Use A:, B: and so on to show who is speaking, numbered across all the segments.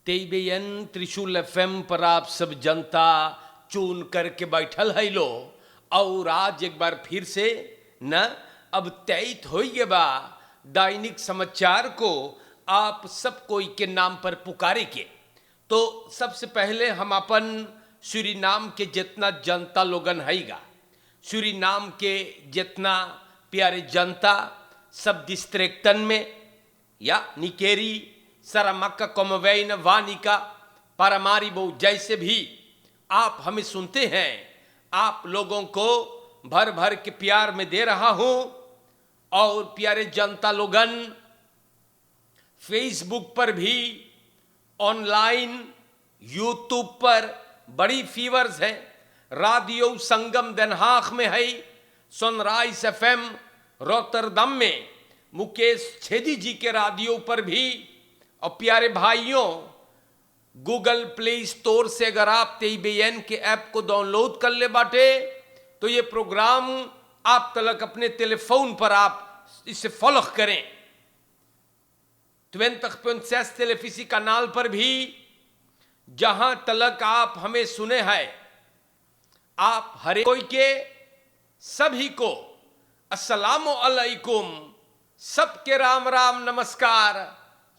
A: तेईबेन त्रिशूल एफएम पर आप सब जनता चुन करके बैठल है लो। और आज एक बार फिर से न अब तैत हो गए बा दैनिक समाचार को आप सब कोई के नाम पर पुकारे के। तो सबसे पहले हम अपन सूरीनाम के जितना जनता लोगन हैगा, सूरीनाम के जितना प्यारे जनता सब डिस्ट्रिक्टन में या निकेरी सरामक्का कोमवैन वानिका पारामारिबो जैसे भी आप हमें सुनते हैं, आप लोगों को भर भर के प्यार में दे रहा हूं। और प्यारे जनता लोगन फेसबुक पर भी, ऑनलाइन यूट्यूब पर बड़ी फीवर्स है। रेडियो संगम den Haag में है, सनराइज एफएम रोटरडम में मुकेश छेदी जी के रेडियो पर भी। और प्यारे भाइयों, गूगल प्ले स्टोर से अगर आप तेईबेन के ऐप को डाउनलोड कर ले बाटे तो ये प्रोग्राम आप तलक अपने टेलीफोन पर आप इसे फॉलो करें। 20.6 टेलीविजी कैनाल पर भी जहां तलक आप हमें सुने हैं, आप हरे कोई के सभी को अस्सलामु अलैकुम, सबके राम राम नमस्कार।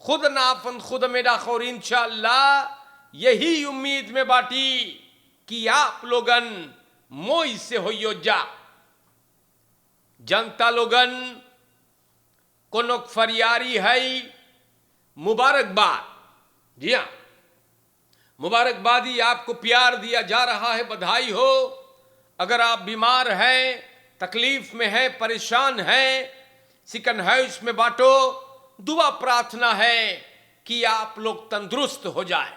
A: खुद नाफन खुद मेरा खौर इंशाअल्लाह यही उम्मीद में बाटी कि आप लोगन मोई से हो जा। जनता लोगन कोनो फरियारी है, मुबारकबाद। जी हाँ, मुबारकबादी आपको प्यार दिया जा रहा है, बधाई हो। अगर आप बीमार हैं, तकलीफ में हैं, परेशान हैं, सिकन हाउस में बांटो, दुआ प्रार्थना है कि आप लोग तंदुरुस्त हो जाए।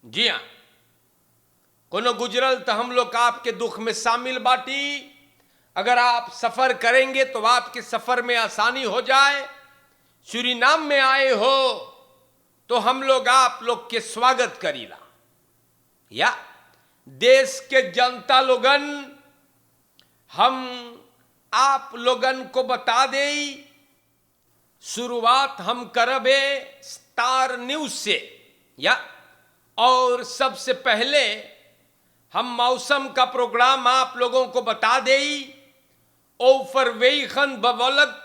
A: जी हाँ, कोनो गुजरल तो हम लोग आपके दुख में शामिल बाटी। अगर आप सफर करेंगे तो आपके सफर में आसानी हो जाए। सूरीनाम में आए हो तो हम लोग आप लोग के स्वागत करीला। या देश के जनता लोगन, हम आप लोगन को बता दे, शुरुआत हम करबे स्टार न्यूज से। या और सबसे पहले हम मौसम का प्रोग्राम आप लोगों को बता दें। ओवरwegen bewolkt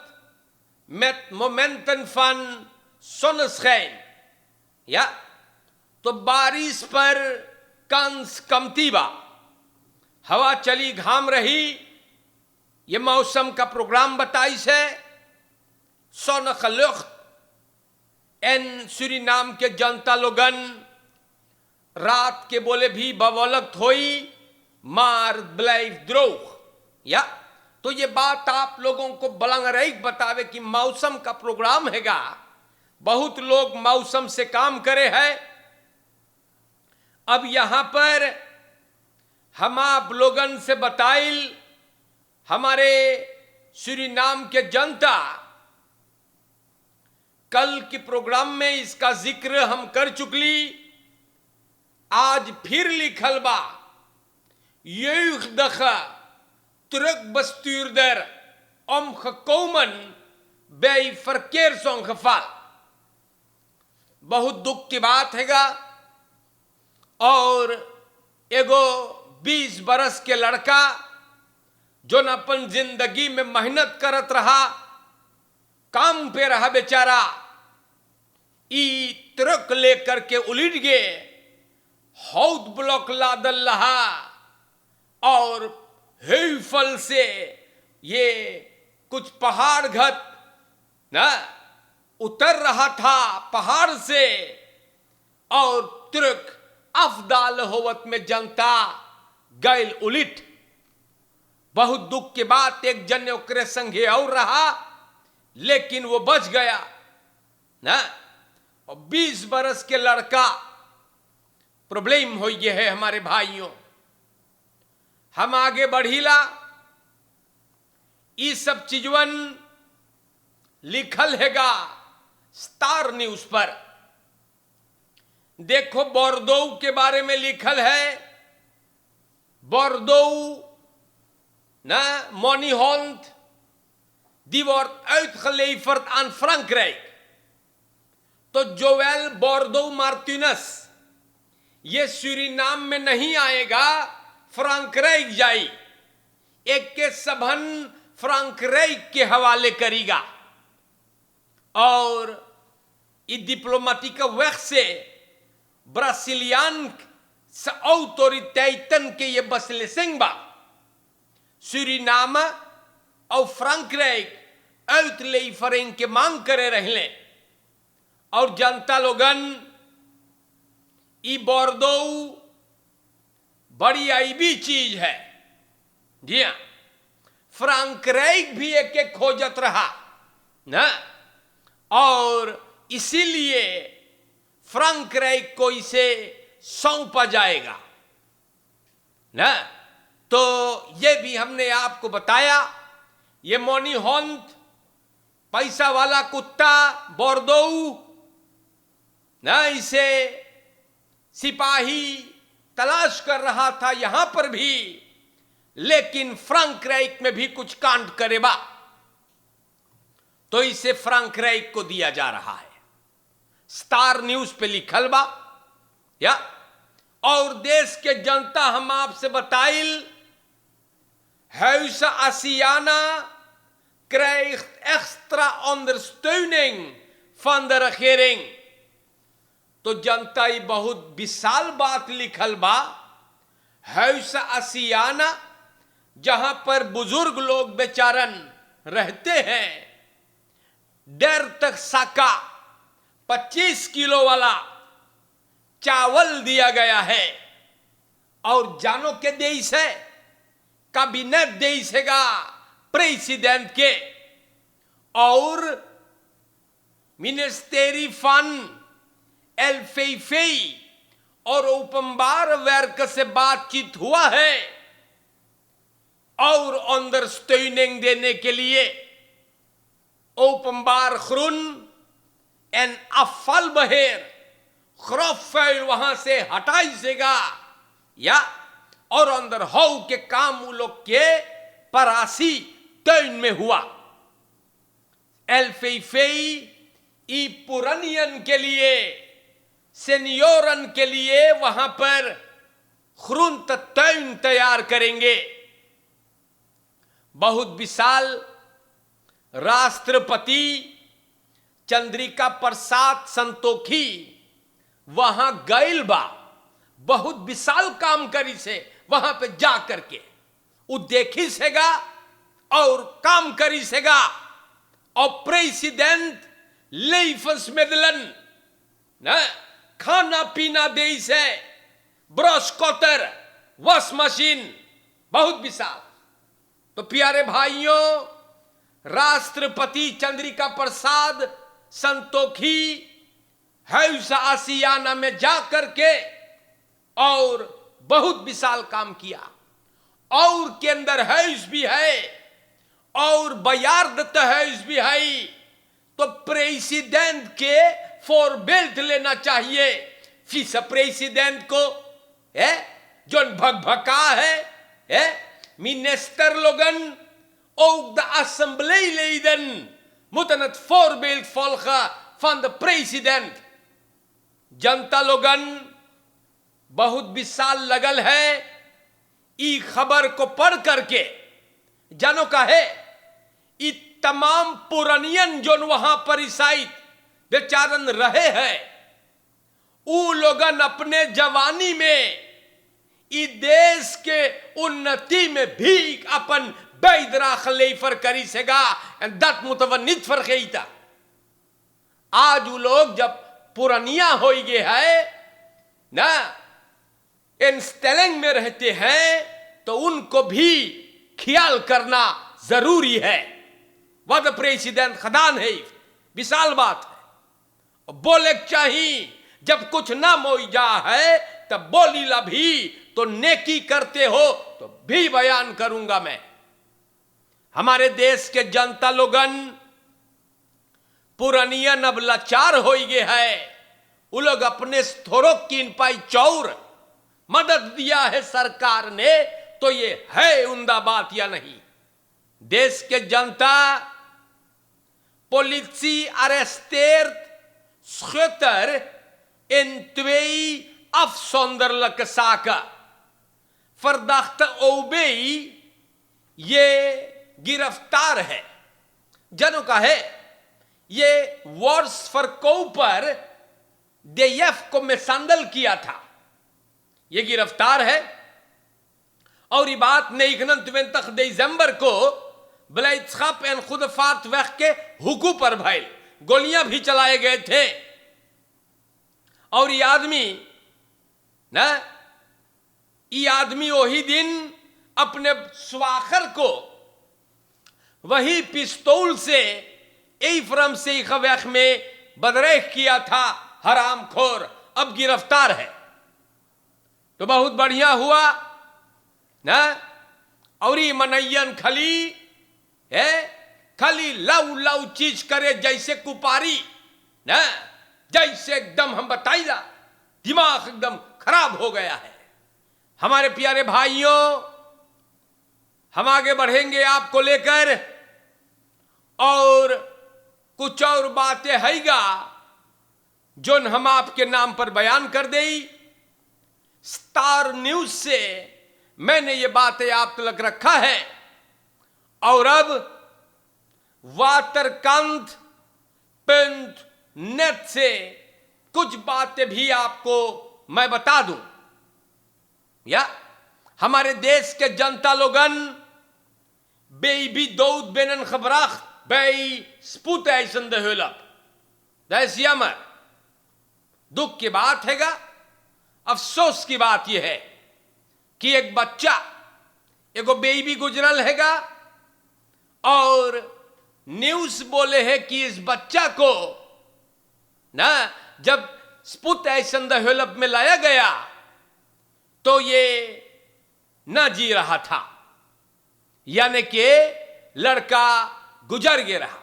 A: met momenten van zonneschijn। या तो बारिश पर कंस कमतीबा, हवा चली घाम रही, ये मौसम का प्रोग्राम बताइश है। सोनख लुख्त एन सूरीनाम के जनता लोगन रात के बोले भी बवलत होई मार ब्लाइव द्रोह। या तो ये बात आप लोगों को बलंगरैक बतावे कि मौसम का प्रोग्राम हैगा। बहुत लोग मौसम से काम करे हैं। अब यहां पर हम आप लोगन से बताइल, हमारे सूरीनाम के जनता, कल के प्रोग्राम में इसका जिक्र हम कर चुकली। आज फिर लिखल बा, jeugdige truckbestuurder omgekomen bij verkeersongeval। बहुत दुख की बात हैगा। और एगो 20 बरस के लड़का जो न अपन जिंदगी में मेहनत करत रहा, काम पे रहा बेचारा, ई ट्रक लेकर के उलट गए, हौद ब्लॉक लादल रहा और हेफल से ये कुछ पहाड़ घट ना उतर रहा था पहाड़ से, और ट्रक अफदाल होवत में जनता गैल उलिट। बहुत दुख के बाद एक जन ओकरे संगे और रहा, लेकिन वो बच गया ना। और 20 बरस के लड़का प्रॉब्लम हो गया है। हमारे भाइयों, हम आगे बढ़ीला, ये सब चीजवन लिखल हैगा स्टार न्यूज पर। देखो, बोर्दो के बारे में लिखल है। बोर्दो ना Monihond die wordt uitgeleverd aan Frankrijk. तो जोएल बोर्दो मार्टिनस ये सूरीनाम में नहीं आएगा, फ्रांकराइक जाई एक के सबन फ्रांकराइक के हवाले करेगा और इस डिप्लोमेटिक वेग से ब्राजीलियन autoriteiten के ये beslissing बा Suriname और फ्रांकराइक uitlevering के मांग करे रहले और जनता लोगन ई बोर्दो बड़ी आईबी चीज है। जी हाँ, फ्रांकराइक भी एक एक खोजत रहा ना, और इसीलिए फ्रांकराइक को इसे सौंपा जाएगा ना। तो ये भी हमने आपको बताया, ये मोनी होंत पैसा वाला कुत्ता बोर्दो ना, इसे सिपाही तलाश कर रहा था यहां पर भी, लेकिन फ्रांकराइक में भी कुछ कांड करेगा तो इसे फ्रांकराइक को दिया जा रहा है। स्टार न्यूज पे लिखल बा या, और देश के जनता हम आपसे बताइल Huizen Asiana krijgt extra ondersteuning van de regering। तो जनता ये बहुत विशाल बात लिखल बा, Huizen Asiana जहां पर बुजुर्ग लोग बेचारन रहते हैं, 1.5 साका 25 किलो वाला चावल दिया गया है और जानो के देश है कैबिनेट देगा प्रेसिडेंट के और मिनिस्ट्री फंड एलफेफे और ओपनबार वर्क से बातचीत हुआ है और अंडरस्टैंडिंग देने के लिए ओपनबार ग्रुन एंड अफल बहेर ख्रॉफाइल वहां से हटाई सेगा या, और अंदर हाउ के काम वो लोग के परासी तैन में हुआ। एलफेफे ई पुरानियन के लिए सेनियोरन के लिए वहां पर ख्रुन तैन तैयार करेंगे। बहुत विशाल राष्ट्रपति चंद्रिका प्रसाद संतोखी वहां गैल बा, बहुत विशाल काम करी से वहां पे जा करके वो देखी सेगा और काम करी सेगा और प्रेसिडेंट लेफस मेदलन ना खाना पीना दे से ब्रश कटर वॉश मशीन बहुत विशाल। तो प्यारे भाइयों, राष्ट्रपति चंद्रिका प्रसाद संतोखी Huizen Asiana में जा करके और बहुत विशाल काम किया और के अंदर हाउस भी है और बयारदत हाउस भी है। तो प्रेसिडेंट के फॉरबेल्ट लेना चाहिए फिर प्रेसिडेंट को है जो भगभका है मिनिस्टर लोगन और द असेंबली लेडन moeten het voorbeeld volgen van de president। जनता लोगन बहुत विशाल लगल है ई खबर को पढ़ करके, जानो का है ई तमाम पुरानियन जो वहां पर ईसाई बेचारन रहे हैं, ऊ लोगन अपने जवानी में ई देश के उन्नति में भी अपन बैदराखलेफर करी सेगा दत मुतवन्नित फरखेता। आज वो लोग जब पुरानिया हो गए है ना, इन स्टेलिंग में रहते हैं तो उनको भी ख्याल करना जरूरी है। वह प्रेसिडेंट खदान है, विशाल बात है। बोले चाहिए जब कुछ ना मोइजा है तब बोली ला भी, तो नेकी करते हो तो भी बयान करूंगा मैं। हमारे देश के जनता लोगन पुरानियन अब लाचार हो गए है, वो लोग अपने स्थोरों की पाई चौर मदद दिया है सरकार ने, तो ये है उम्दा बात या नहीं। देश के जनता polisi arresteert schutter in 2 afzonderlijke zaken. Verdachte OB ये गिरफ्तार है. जनों का है ये वर्ष फरकोपर देयफ को मिसंदल किया था. ये गिरफ्तार है और ये बात 29 दिसंबर को बलैत्सखाप एन खुदफात वक्त के हुकू पर भइल. गोलियां भी चलाए गए थे और ये आदमी वही दिन अपने स्वाखर को वही पिस्तौल से एफ्रम से खवैख में बदरेख किया था. हरामखोर अब गिरफ्तार है तो बहुत बढ़िया हुआ ना. और ये मनयन खली है, खाली लव लव चीज करे जैसे कुपारी ना, जैसे एकदम हम बताइला दिमाग एकदम खराब हो गया है. हमारे प्यारे भाइयों, हम आगे बढ़ेंगे आपको लेकर और कुछ और बातें हैगा जो हम आपके नाम पर बयान कर देई. स्टार न्यूज से मैंने ये बातें आप तक रखा है और अब waterkant.net से कुछ बातें भी आपको मैं बता दूं. या हमारे देश के जनता लोगन बेबी दौद बेनन खबराख बे स्पुत ऐसन दहलप दैसियामर. दुख की बात हैगा, अफसोस की बात यह है कि एक बच्चा एगो बेबी गुजरल हैगा और न्यूज बोले है कि इस बच्चा को ना जब स्पुत ऐसन दहलप में लाया गया तो ये न जी रहा था, यानी कि लड़का गुजर गया रहा.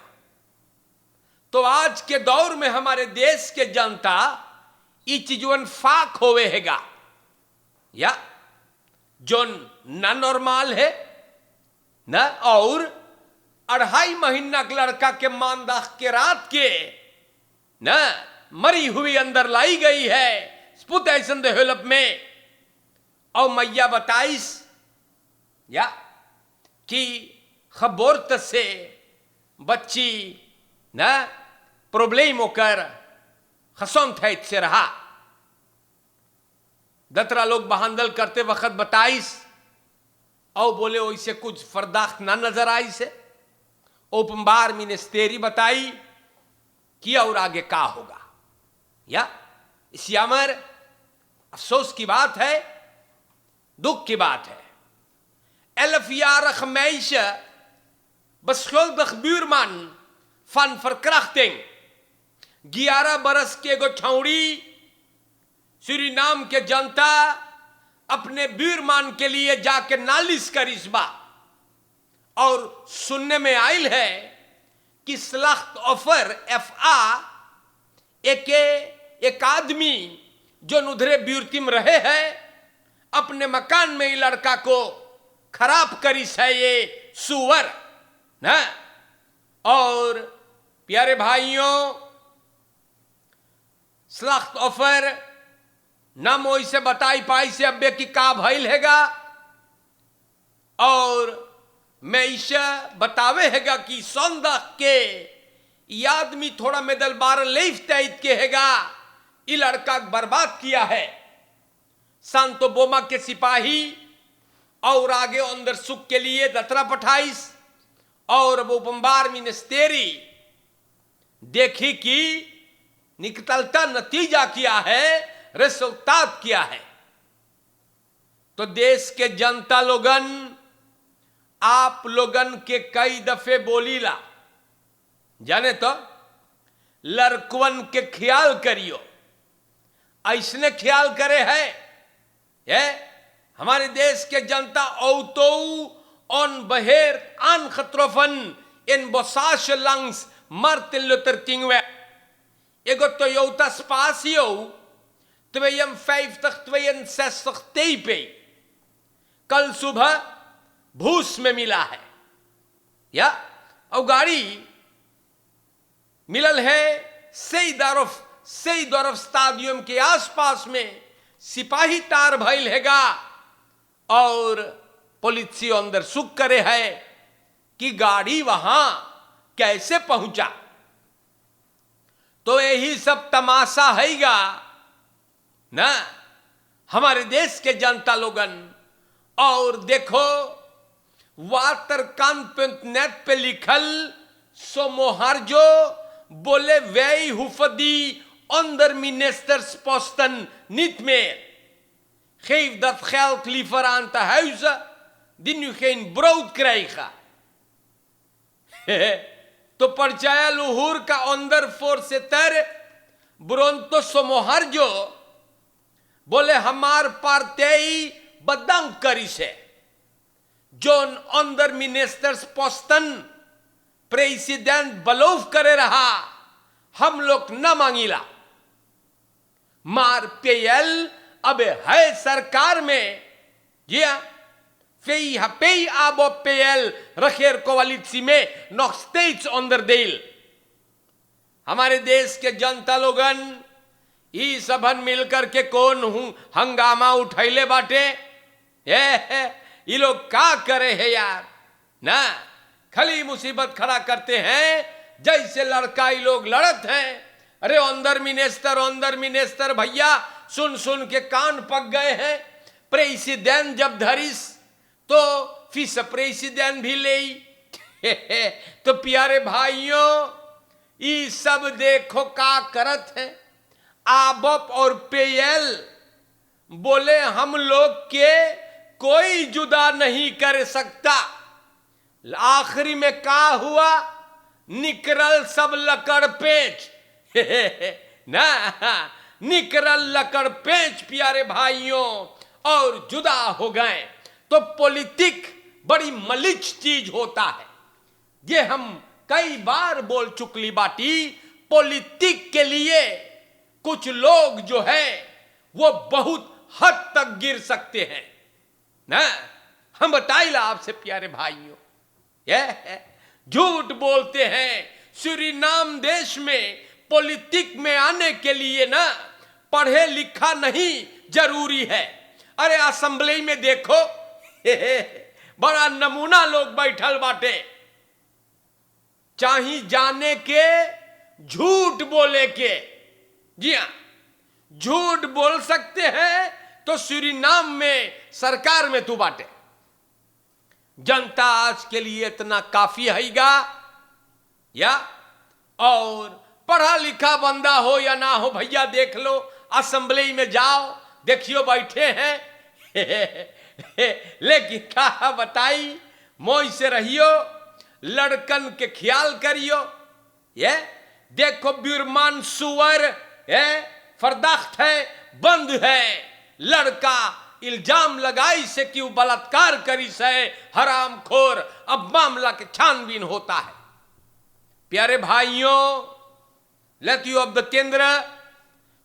A: तो आज के दौर में हमारे देश के जनता ये चीजवन फाक होवे हैगा या जो न नॉर्मल है ना. और 2.5 महीना के लड़का के मानदाह के रात के ना मरी हुई अंदर लाई गई है स्पुत ऐसन दहलप में. और मैया बताइस या कि खबरत से बच्ची ना प्रॉब्लम होकर खसम थैत से रहा. दतरा लोग बहांदल करते वक्त बताइस और बोले वैसे कुछ फर्दाख्त ना नजर आई से ओपनबार मिनिस्टेरी बताई कि और आगे का होगा. या इस यामर अफसोस की बात है, दुख की बात है. 11 jaar meisje beschuldigd buurman van verkrachting. 11 बरस के एगो छौड़ी सूरीनाम के जनता अपने बुरमान के लिए जाके नालिश करिस बा और सुनने में आयल है कि स्लख्त ऑफर FA एक आदमी जो उधरे ब्यूरतिम रहे हैं अपने मकान में ही लड़का को खराब करिस है ये सुअर ना. और प्यारे भाइयों, स्लख्त ऑफर नाम वैसे बताई पाई से अब्बे की का भइल हैगा और मैं इसे बतावे हैगा कि सौंदा के ये आदमी थोड़ा मेदल 12 लेफ तैत के हैगा ये लड़का बर्बाद किया है. सांतो बोमा के सिपाही और आगे अंदर सुख के लिए दतरा पठाइस और वो बम्बार मिनिस्टेरी देखी कि निकलता नतीजा क्या है, रिजल्ट क्या है. तो देश के जनता लोगन आप लोगन के कई दफे बोलीला जाने तो लड़कवन के ख्याल करियो. ऐसने ख्याल करे है ये हमारे देश के जनता औतो on beheert aangetroffen in Bosage langs Martin Luther King Weg. Ego Toyota Spacio 5262 TP कल सुबह भूस में मिला है या और गाड़ी मिलल है सेदारोफ सही तरफ स्टेडियम के आसपास में सिपाही तार भइल हैगा और पुलिस अंदर सुख करे है कि गाड़ी वहां कैसे पहुंचा। तो यही सब तमाशा हैगा ना हमारे देश के जनता लोगन। और देखो वाटर कांत पे लिखल सोमोहर जो बोले वही हुफदी onder ministers posten niet meer. Geef dat geld liever aan de huizen die nu geen brood krijgen. तो परचाया लुहुर का अंदर फोर्सेतर ब्रोंतो सोमोहर जो बोले हमार पार्टी बदंग करी से जोन अंदर मिनिस्टर्स पोस्टन प्रेसिडेंट बलोफ करे रहा हम लोग न मांगीला मार पेयल अब है सरकार में या fei hapei abo PL regeer coalitie में nog steeds onderdeel। हमारे देश के जनता लोगन ई सबन मिलकर के कौन हंगामा उठैले बाटे। ये लोग का करे है यार ना खाली मुसीबत खड़ा करते हैं जैसे लड़का ये लोग लड़त हैं। अरे अंदर मिनिस्टर भैया सुन सुन के कान पक गए हैं। प्रेसिडेंट जब धरिस तो फिस प्रेसिडेंट भी ले तो प्यारे भाइयों ये सब देखो का करत है। आबप और पेयल बोले हम लोग के कोई जुदा नहीं कर सकता। आखिरी में का हुआ निकरल सब लकड़ पेच ना निकरल लकड़ पेच प्यारे भाइयों और जुदा हो गए। तो पॉलिटिक बड़ी मलिच चीज होता है। ये हम कई बार बोल चुकली बाटी। पॉलिटिक के लिए कुछ लोग जो है वो बहुत हद तक गिर सकते हैं ना। हम बताइला आपसे प्यारे भाइयों ये झूठ बोलते हैं। सूरीनाम देश में पॉलिटिक में आने के लिए ना पढ़े लिखा नहीं जरूरी है। अरे असेंबली में देखो बड़ा नमूना लोग बैठल बाटे। चाहे जाने के झूठ बोले के जी हां झूठ बोल सकते हैं तो सूरीनाम में सरकार में तू बाटे। जनता आज के लिए इतना काफी हैगा या और पढ़ा लिखा बंदा हो या ना हो भैया देख लो असेंबली में जाओ देखियो बैठे हैं लेकिन क्या बताई मोई से रहियो लड़कन के ख्याल करियो। ये देखो बिरमान सुअर है फरदाख्त है बंद है। लड़का इल्जाम लगाई से कि वो बलात्कार करी से हरामखोर। अब मामला के छानबीन होता है। प्यारे भाइयों लतियो अब केंद्र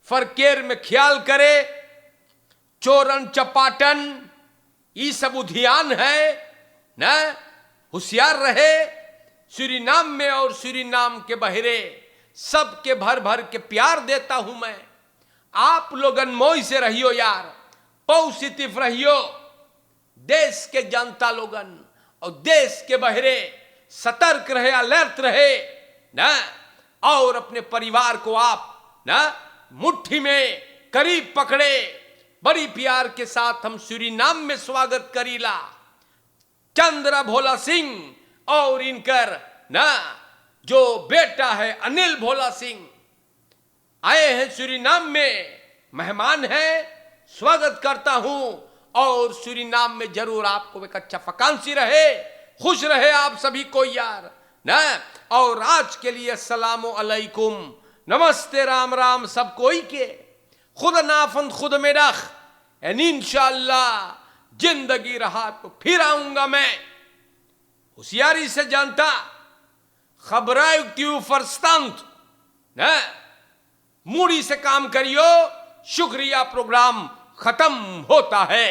A: फरकेर में ख्याल करे चोरन चपाटन ये सब उद्यान है ना होशियार रहे। सूरीनाम में और सूरीनाम के बहरे सबके भर भर के प्यार देता हूं मैं। आप लोगन मोई से रहियो यार पॉजिटिव रहियो। देश के जनता लोगन और देश के बहरे सतर्क रहे अलर्ट रहे ना और अपने परिवार को आप ना मुट्ठी में करीब पकड़े। बड़ी प्यार के साथ हम सूरीनाम में स्वागत करीला चंद्रा भोला सिंह और इनकर ना जो बेटा है अनिल भोला सिंह आए हैं सूरीनाम में मेहमान है। स्वागत करता हूं और सूरीनाम में जरूर आपको एक अच्छा फकांसी रहे खुश रहे आप सभी को यार ना। और आज के लिए अस्सलामु अलैकुम नमस्ते राम राम सब कोई के खुद नाफंद खुद में रख इंशाअल्लाह जिंदगी रहा तो फिर आऊंगा मैं। होशियारी से जानता खबराय क्यों फरस्तांत ना मूडी से काम करियो। शुक्रिया प्रोग्राम खत्म होता है।